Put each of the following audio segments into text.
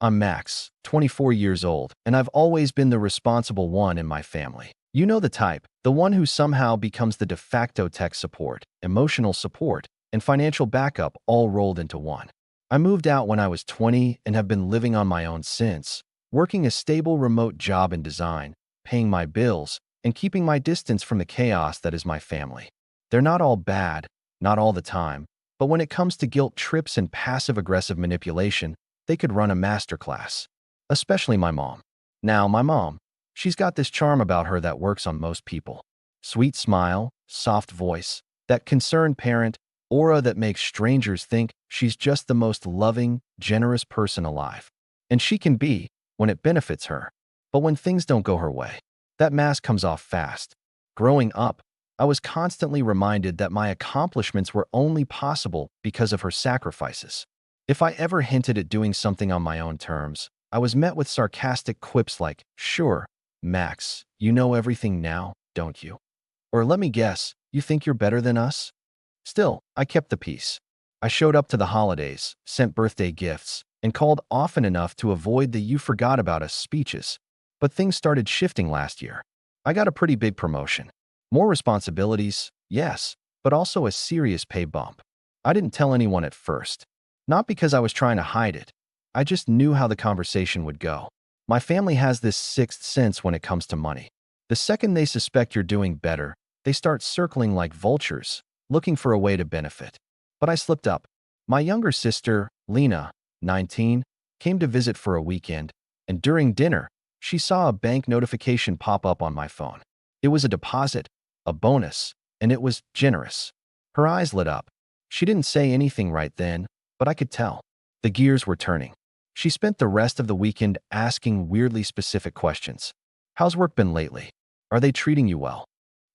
I'm Max, 24 years old, and I've always been the responsible one in my family. You know the type, the one who somehow becomes the de facto tech support, emotional support, and financial backup all rolled into one. I moved out when I was 20 and have been living on my own since, working a stable remote job in design, paying my bills, and keeping my distance from the chaos that is my family. They're not all bad, not all the time, but when it comes to guilt trips and passive-aggressive manipulation, they could run a masterclass. Especially my mom. Now, my mom, she's got this charm about her that works on most people. Sweet smile, soft voice, that concerned parent aura that makes strangers think she's just the most loving, generous person alive. And she can be, when it benefits her. But when things don't go her way, that mask comes off fast. Growing up, I was constantly reminded that my accomplishments were only possible because of her sacrifices. If I ever hinted at doing something on my own terms, I was met with sarcastic quips like, "Sure, Max, you know everything now, don't you?" Or, "Let me guess, you think you're better than us?" Still, I kept the peace. I showed up to the holidays, sent birthday gifts, and called often enough to avoid the "you forgot about us" speeches. But things started shifting last year. I got a pretty big promotion. More responsibilities, yes, but also a serious pay bump. I didn't tell anyone at first. Not because I was trying to hide it. I just knew how the conversation would go. My family has this sixth sense when it comes to money. The second they suspect you're doing better, they start circling like vultures, looking for a way to benefit. But I slipped up. My younger sister, Lena, 19, came to visit for a weekend, and during dinner, she saw a bank notification pop up on my phone. It was a deposit, a bonus, and it was generous. Her eyes lit up. She didn't say anything right then, but I could tell. The gears were turning. She spent the rest of the weekend asking weirdly specific questions. "How's work been lately? Are they treating you well?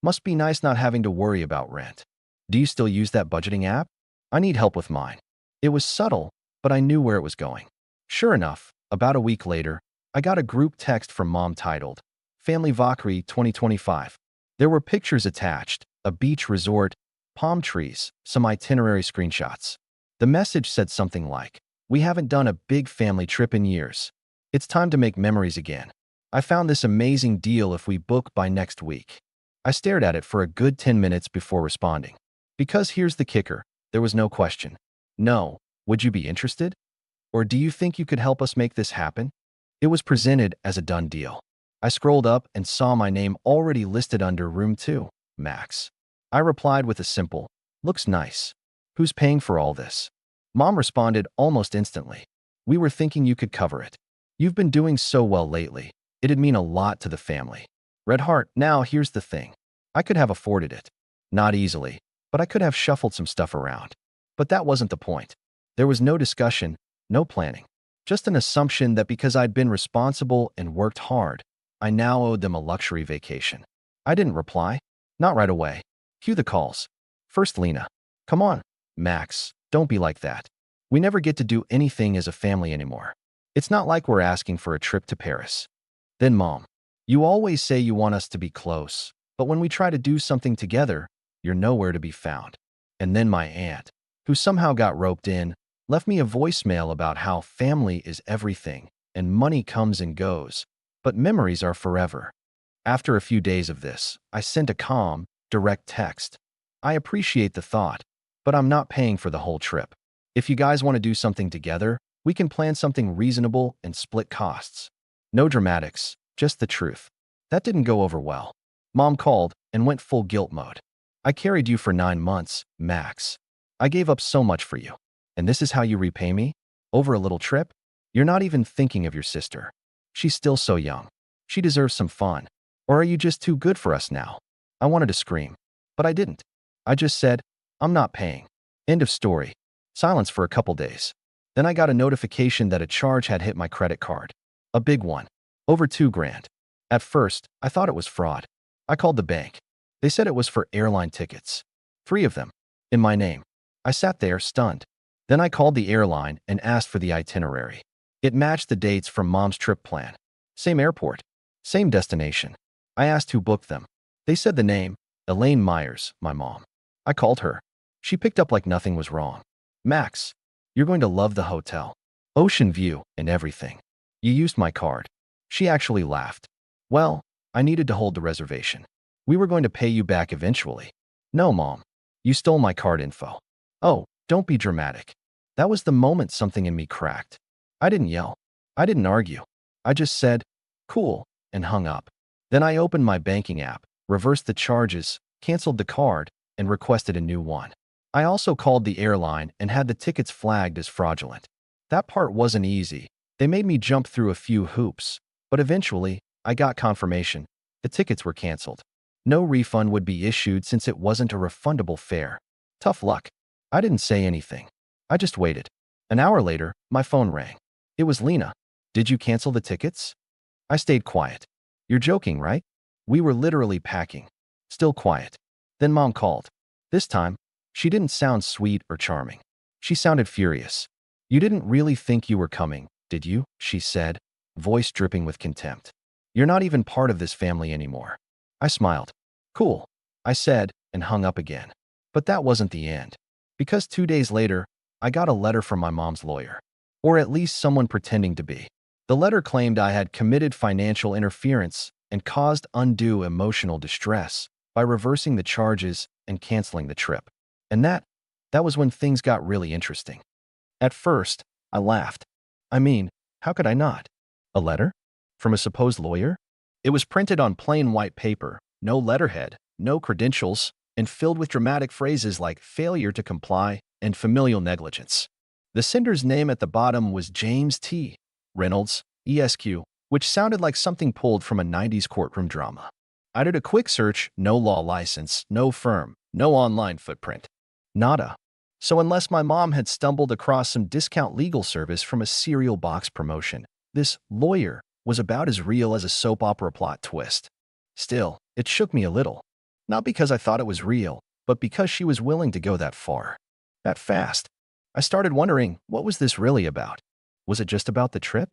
Must be nice not having to worry about rent. Do you still use that budgeting app? I need help with mine." It was subtle, but I knew where it was going. Sure enough, about a week later, I got a group text from Mom titled, "Family Vacherie 2025. There were pictures attached, a beach resort, palm trees, some itinerary screenshots. The message said something like, "We haven't done a big family trip in years. It's time to make memories again. I found this amazing deal if we book by next week." I stared at it for a good 10 minutes before responding. Because here's the kicker, there was no question. "No, would you be interested? Or do you think you could help us make this happen?" It was presented as a done deal. I scrolled up and saw my name already listed under Room 2, Max. I replied with a simple, "Looks nice. Who's paying for all this?" Mom responded almost instantly. "We were thinking you could cover it. You've been doing so well lately. It'd mean a lot to the family." Red heart. Now here's the thing. I could have afforded it. Not easily, but I could have shuffled some stuff around. But that wasn't the point. There was no discussion, no planning. Just an assumption that because I'd been responsible and worked hard, I now owed them a luxury vacation. I didn't reply. Not right away. Cue the calls. First Lena. "Come on, Max, don't be like that. We never get to do anything as a family anymore. It's not like we're asking for a trip to Paris." Then Mom. "You always say you want us to be close, but when we try to do something together, you're nowhere to be found." And then my aunt, who somehow got roped in, left me a voicemail about how family is everything and money comes and goes, but memories are forever. After a few days of this, I sent a calm, direct text. "I appreciate the thought, but I'm not paying for the whole trip. If you guys want to do something together, we can plan something reasonable and split costs." No dramatics, just the truth. That didn't go over well. Mom called and went full guilt mode. "I carried you for 9 months, Max. I gave up so much for you. And this is how you repay me? Over a little trip? You're not even thinking of your sister. She's still so young. She deserves some fun. Or are you just too good for us now?" I wanted to scream, but I didn't. I just said, "I'm not paying." End of story. Silence for a couple days. Then I got a notification that a charge had hit my credit card. A big one. Over $2,000. At first, I thought it was fraud. I called the bank. They said it was for airline tickets. 3 of them. In my name. I sat there, stunned. Then I called the airline and asked for the itinerary. It matched the dates from Mom's trip plan. Same airport. Same destination. I asked who booked them. They said the name, Elaine Myers, my mom. I called her. She picked up like nothing was wrong. "Max, you're going to love the hotel." Ocean view and everything. You used my card. She actually laughed. Well, I needed to hold the reservation. We were going to pay you back eventually. No, Mom. You stole my card info. Oh, don't be dramatic. That was the moment something in me cracked. I didn't yell. I didn't argue. I just said, cool, and hung up. Then I opened my banking app, reversed the charges, canceled the card, and requested a new one. I also called the airline and had the tickets flagged as fraudulent. That part wasn't easy. They made me jump through a few hoops, but eventually, I got confirmation. The tickets were canceled. No refund would be issued since it wasn't a refundable fare. Tough luck. I didn't say anything. I just waited. An hour later, my phone rang. It was Lena. Did you cancel the tickets? I stayed quiet. You're joking, right? We were literally packing. Still quiet. Then Mom called. This time, she didn't sound sweet or charming. She sounded furious. You didn't really think you were coming, did you? She said, voice dripping with contempt. You're not even part of this family anymore. I smiled. Cool, I said, and hung up again. But that wasn't the end. Because 2 days later, I got a letter from my mom's lawyer. Or at least someone pretending to be. The letter claimed I had committed financial interference and caused undue emotional distress by reversing the charges and canceling the trip. And that was when things got really interesting. At first, I laughed. I mean, how could I not? A letter? From a supposed lawyer? It was printed on plain white paper, no letterhead, no credentials, and filled with dramatic phrases like failure to comply and familial negligence. The sender's name at the bottom was James T. Reynolds, ESQ, which sounded like something pulled from a 90s courtroom drama. I did a quick search, no law license, no firm, no online footprint. Nada. So unless my mom had stumbled across some discount legal service from a cereal box promotion, this lawyer was about as real as a soap opera plot twist. Still, it shook me a little. Not because I thought it was real, but because she was willing to go that far. That fast. I started wondering, what was this really about? Was it just about the trip?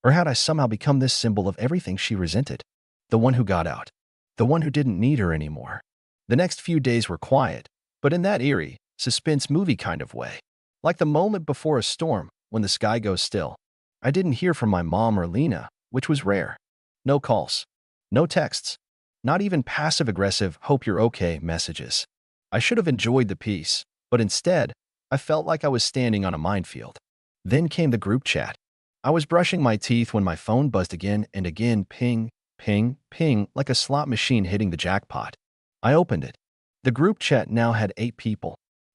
Or had I somehow become this symbol of everything she resented? The one who got out. The one who didn't need her anymore. The next few days were quiet, but in that eerie, suspense movie kind of way. Like the moment before a storm, when the sky goes still. I didn't hear from my mom or Lena, which was rare. No calls. No texts. Not even passive-aggressive, hope you're okay messages. I should have enjoyed the peace, but instead, I felt like I was standing on a minefield. Then came the group chat. I was brushing my teeth when my phone buzzed again and again, ping, ping, ping, like a slot machine hitting the jackpot. I opened it. The group chat now had 8 people.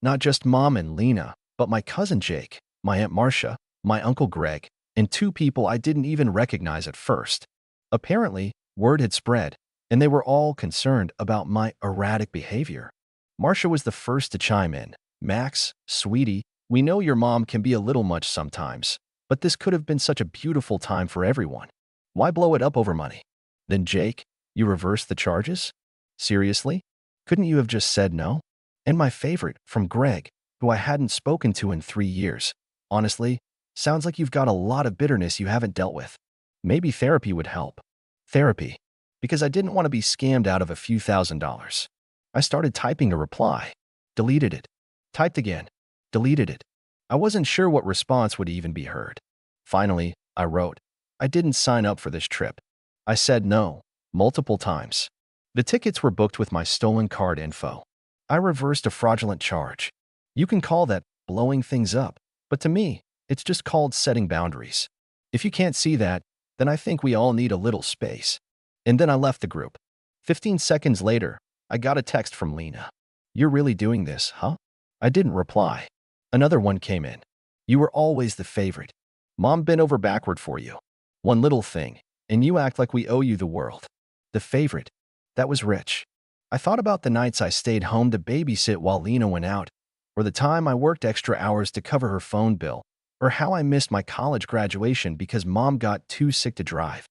Not just Mom and Lena, but my cousin Jake, my Aunt Marcia, my Uncle Greg, and 2 people I didn't even recognize at first. Apparently, word had spread, and they were all concerned about my erratic behavior. Marcia was the first to chime in. Max, sweetie, we know your mom can be a little much sometimes, but this could have been such a beautiful time for everyone. Why blow it up over money? Then Jake, you reversed the charges? Seriously? Couldn't you have just said no? And my favorite, from Greg, who I hadn't spoken to in 3 years. Honestly, sounds like you've got a lot of bitterness you haven't dealt with. Maybe therapy would help. Therapy. Because I didn't want to be scammed out of a few $1,000s. I started typing a reply. Deleted it. Typed again. Deleted it. I wasn't sure what response would even be heard. Finally, I wrote, I didn't sign up for this trip. I said no, multiple times. The tickets were booked with my stolen card info. I reversed a fraudulent charge. You can call that blowing things up, but to me, it's just called setting boundaries. If you can't see that, then I think we all need a little space. And then I left the group. 15 seconds later, I got a text from Lena. You're really doing this, huh? I didn't reply. Another one came in. You were always the favorite. Mom bent over backward for you. One little thing, and you act like we owe you the world. The favorite. That was rich. I thought about the nights I stayed home to babysit while Lena went out, or the time I worked extra hours to cover her phone bill, or how I missed my college graduation because Mom got too sick to drive,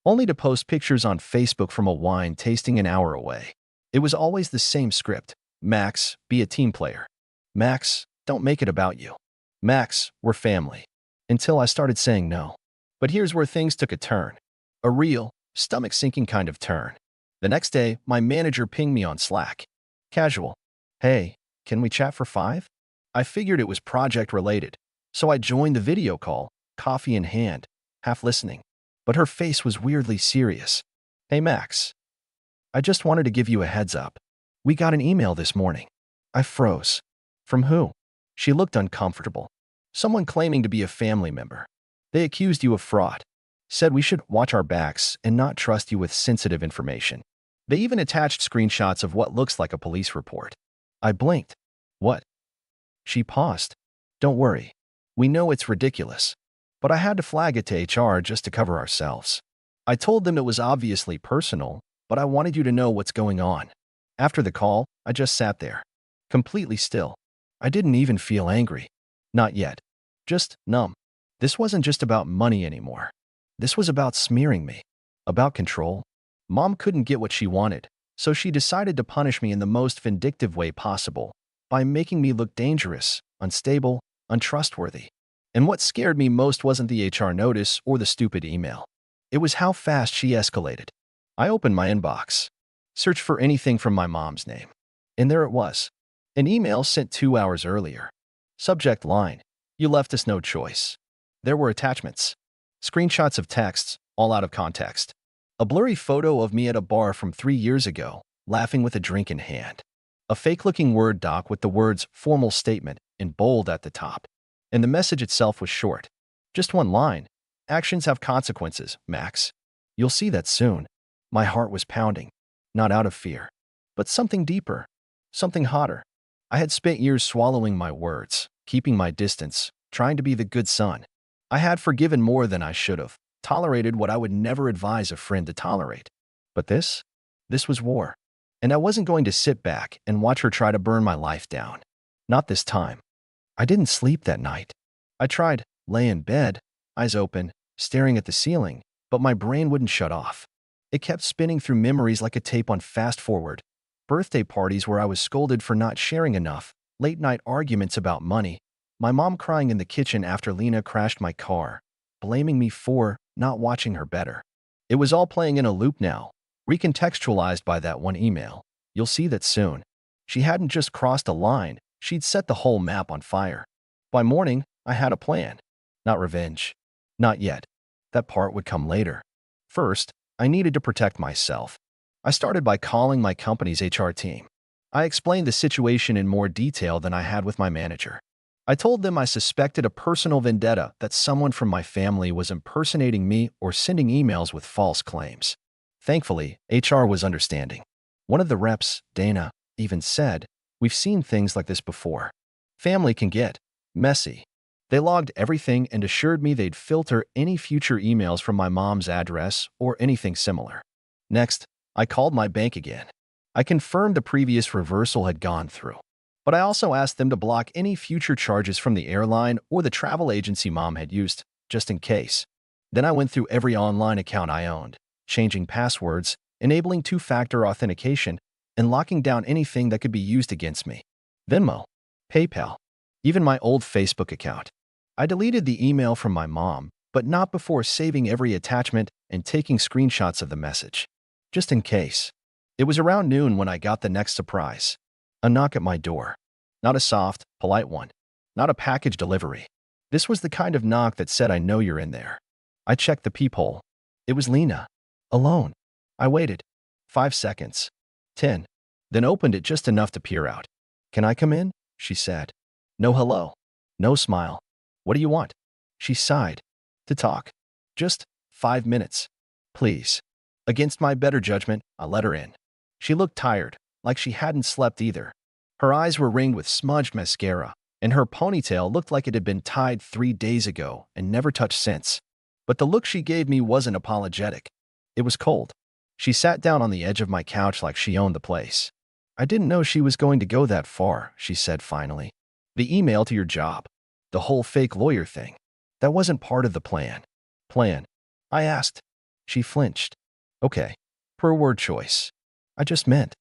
only to post pictures on Facebook from a wine tasting an hour away. It was always the same script. Max, be a team player. Max, don't make it about you. Max, we're family. Until I started saying no. But here's where things took a turn. A real, stomach-sinking kind of turn. The next day, my manager pinged me on Slack. Casual. Hey, can we chat for 5? I figured it was project-related, so I joined the video call, coffee in hand, half listening. But her face was weirdly serious. "Hey, Max. I just wanted to give you a heads up. We got an email this morning." I froze. "From who?" She looked uncomfortable. "Someone claiming to be a family member. They accused you of fraud. Said we should watch our backs and not trust you with sensitive information. They even attached screenshots of what looks like a police report." I blinked. "What?" She paused. "Don't worry. We know it's ridiculous. But I had to flag it to HR just to cover ourselves. I told them it was obviously personal, but I wanted you to know what's going on." After the call, I just sat there, completely still. I didn't even feel angry. Not yet. Just numb. This wasn't just about money anymore. This was about smearing me. About control. Mom couldn't get what she wanted, so she decided to punish me in the most vindictive way possible, by making me look dangerous, unstable, untrustworthy. And what scared me most wasn't the HR notice or the stupid email. It was how fast she escalated. I opened my inbox, searched for anything from my mom's name. And there it was. An email sent 2 hours earlier. Subject line: "You left us no choice." There were attachments. Screenshots of texts, all out of context. A blurry photo of me at a bar from 3 years ago, laughing with a drink in hand. A fake-looking Word doc with the words "formal statement" in bold at the top. And the message itself was short. Just one line: "Actions have consequences, Max. You'll see that soon." My heart was pounding, not out of fear, but something deeper, something hotter. I had spent years swallowing my words, keeping my distance, trying to be the good son. I had forgiven more than I should have, tolerated what I would never advise a friend to tolerate. But this was war. And I wasn't going to sit back and watch her try to burn my life down. Not this time. I didn't sleep that night. I tried, lay in bed, eyes open, staring at the ceiling, but my brain wouldn't shut off. It kept spinning through memories like a tape on fast forward. Birthday parties where I was scolded for not sharing enough, late-night arguments about money, my mom crying in the kitchen after Lena crashed my car, blaming me for not watching her better. It was all playing in a loop now, recontextualized by that one email. You'll see that soon. She hadn't just crossed a line, she'd set the whole map on fire. By morning, I had a plan. Not revenge. Not yet. That part would come later. First, I needed to protect myself. I started by calling my company's HR team. I explained the situation in more detail than I had with my manager. I told them I suspected a personal vendetta, that someone from my family was impersonating me or sending emails with false claims. Thankfully, HR was understanding. One of the reps, Dana, even said, "We've seen things like this before. Family can get messy." They logged everything and assured me they'd filter any future emails from my mom's address or anything similar. Next, I called my bank again. I confirmed the previous reversal had gone through, but I also asked them to block any future charges from the airline or the travel agency mom had used, just in case. Then I went through every online account I owned, changing passwords, enabling two-factor authentication, and locking down anything that could be used against me. Venmo, PayPal, even my old Facebook account. I deleted the email from my mom, but not before saving every attachment and taking screenshots of the message. Just in case. It was around noon when I got the next surprise. A knock at my door. Not a soft, polite one. Not a package delivery. This was the kind of knock that said, "I know you're in there." I checked the peephole. It was Lena. Alone. I waited. 5 seconds. 10. Then opened it just enough to peer out. "Can I come in?" she said. No hello. No smile. "What do you want?" She sighed. "To talk. Just 5 minutes. Please." Against my better judgment, I let her in. She looked tired, like she hadn't slept either. Her eyes were ringed with smudged mascara, and her ponytail looked like it had been tied 3 days ago and never touched since. But the look she gave me wasn't apologetic. It was cold. She sat down on the edge of my couch like she owned the place. "I didn't know she was going to go that far," she said finally. "The email to your job. The whole fake lawyer thing. That wasn't part of the plan." "Plan?" I asked. She flinched. "Okay. Per word choice. I just meant.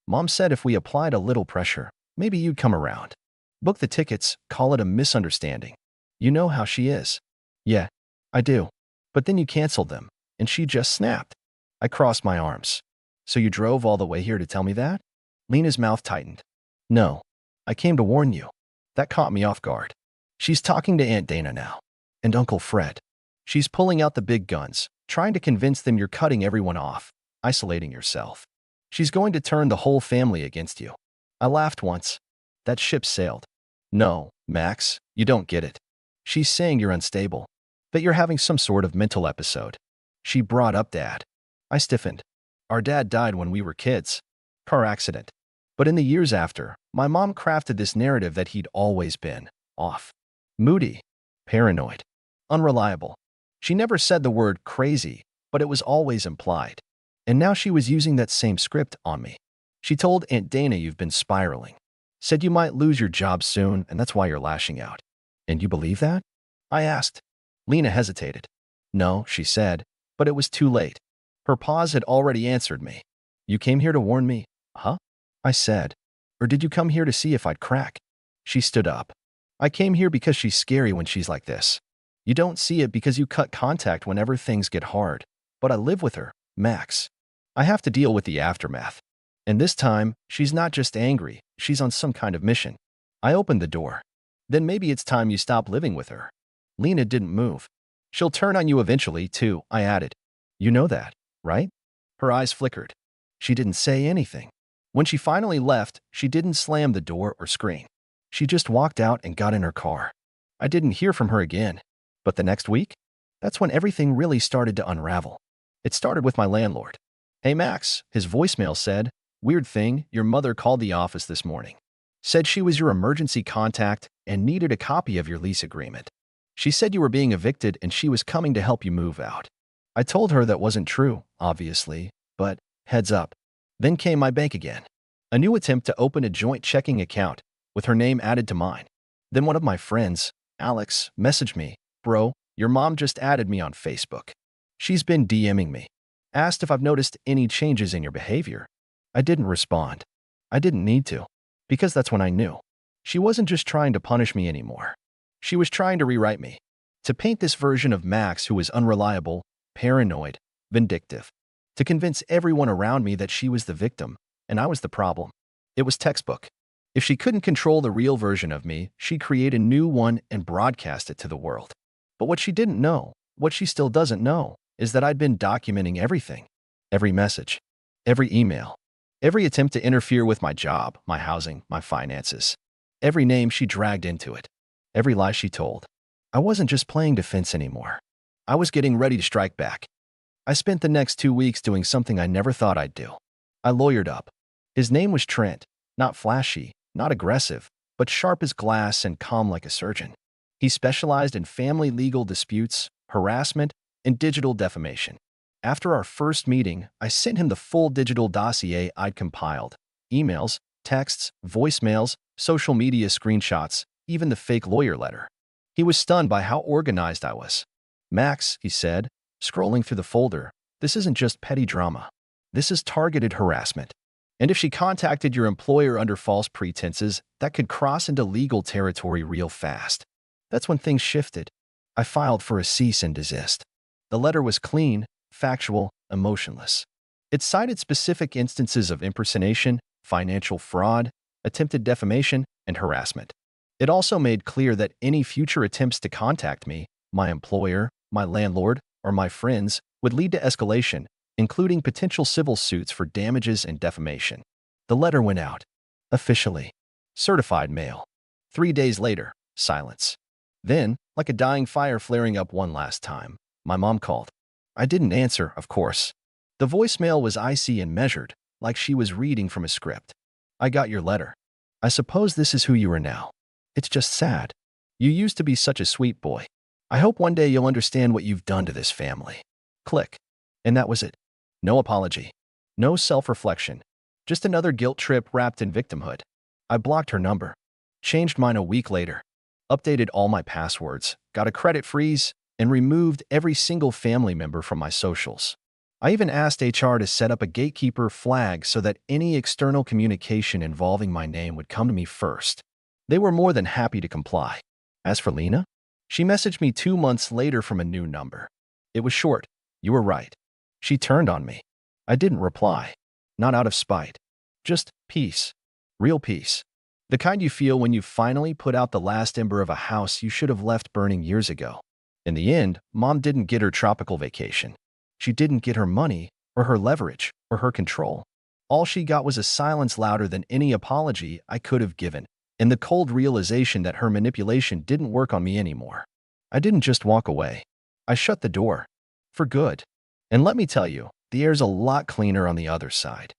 Mom said if we applied a little pressure, maybe you'd come around. Book the tickets, call it a misunderstanding. You know how she is." "Yeah, I do. But then you canceled them, and she just snapped." I crossed my arms. "So you drove all the way here to tell me that?" Lena's mouth tightened. "No. I came to warn you." That caught me off guard. "She's talking to Aunt Dana now." And Uncle Fred. She's pulling out the big guns, trying to convince them you're cutting everyone off, isolating yourself. She's going to turn the whole family against you. I laughed once. That ship sailed. No, Max, you don't get it. She's saying you're unstable, that you're having some sort of mental episode. She brought up Dad. I stiffened. Our dad died when we were kids. Car accident. But in the years after, my mom crafted this narrative that he'd always been off. Moody. Paranoid. Unreliable. She never said the word crazy, but it was always implied. And now she was using that same script on me. She told Aunt Dana you've been spiraling. Said you might lose your job soon, and that's why you're lashing out. And you believe that? I asked. Lena hesitated. No, she said, but it was too late. Her pause had already answered me. You came here to warn me, huh? I said. Or did you come here to see if I'd crack? She stood up. I came here because she's scary when she's like this. You don't see it because you cut contact whenever things get hard. But I live with her, Max. I have to deal with the aftermath. And this time, she's not just angry, she's on some kind of mission. I opened the door. Then maybe it's time you stop living with her. Lena didn't move. She'll turn on you eventually, too, I added. You know that, right? Her eyes flickered. She didn't say anything. When she finally left, she didn't slam the door or scream. She just walked out and got in her car. I didn't hear from her again. But the next week? That's when everything really started to unravel. It started with my landlord. Hey Max, his voicemail said, weird thing, your mother called the office this morning. Said she was your emergency contact and needed a copy of your lease agreement. She said you were being evicted and she was coming to help you move out. I told her that wasn't true, obviously, but heads up. Then came my bank again. A new attempt to open a joint checking account with her name added to mine. Then one of my friends, Alex, messaged me, Bro, your mom just added me on Facebook. She's been DMing me. Asked if I've noticed any changes in your behavior. I didn't respond. I didn't need to, because that's when I knew. She wasn't just trying to punish me anymore. She was trying to rewrite me, to paint this version of Max who was unreliable, paranoid, vindictive, to convince everyone around me that she was the victim and I was the problem. It was textbook. If she couldn't control the real version of me, she'd create a new one and broadcast it to the world. But what she didn't know, what she still doesn't know, is that I'd been documenting everything. Every message, every email, every attempt to interfere with my job, my housing, my finances, every name she dragged into it, every lie she told. I wasn't just playing defense anymore. I was getting ready to strike back. I spent the next 2 weeks doing something I never thought I'd do. I lawyered up. His name was Trent, not flashy, not aggressive, but sharp as glass and calm like a surgeon. He specialized in family legal disputes, harassment, and digital defamation. After our first meeting, I sent him the full digital dossier I'd compiled. Emails, texts, voicemails, social media screenshots, even the fake lawyer letter. He was stunned by how organized I was. Max, he said, scrolling through the folder, this isn't just petty drama. This is targeted harassment. And if she contacted your employer under false pretenses, that could cross into legal territory real fast. That's when things shifted. I filed for a cease and desist. The letter was clean, factual, emotionless. It cited specific instances of impersonation, financial fraud, attempted defamation, and harassment. It also made clear that any future attempts to contact me, my employer, my landlord, or my friends would lead to escalation, including potential civil suits for damages and defamation. The letter went out. Officially. Certified mail. 3 days later, silence. Then, like a dying fire flaring up one last time, my mom called. I didn't answer, of course. The voicemail was icy and measured, like she was reading from a script. I got your letter. I suppose this is who you are now. It's just sad. You used to be such a sweet boy. I hope one day you'll understand what you've done to this family. Click. And that was it. No apology. No self-reflection. Just another guilt trip wrapped in victimhood. I blocked her number. Changed mine a week later. Updated all my passwords, got a credit freeze, and removed every single family member from my socials. I even asked HR to set up a gatekeeper flag so that any external communication involving my name would come to me first. They were more than happy to comply. As for Lena, she messaged me 2 months later from a new number. It was short. You were right. She turned on me. I didn't reply. Not out of spite. Just peace. Real peace. The kind you feel when you finally put out the last ember of a house you should have left burning years ago. In the end, Mom didn't get her tropical vacation. She didn't get her money, or her leverage, or her control. All she got was a silence louder than any apology I could have given, and the cold realization that her manipulation didn't work on me anymore. I didn't just walk away. I shut the door. For good. And let me tell you, the air's a lot cleaner on the other side.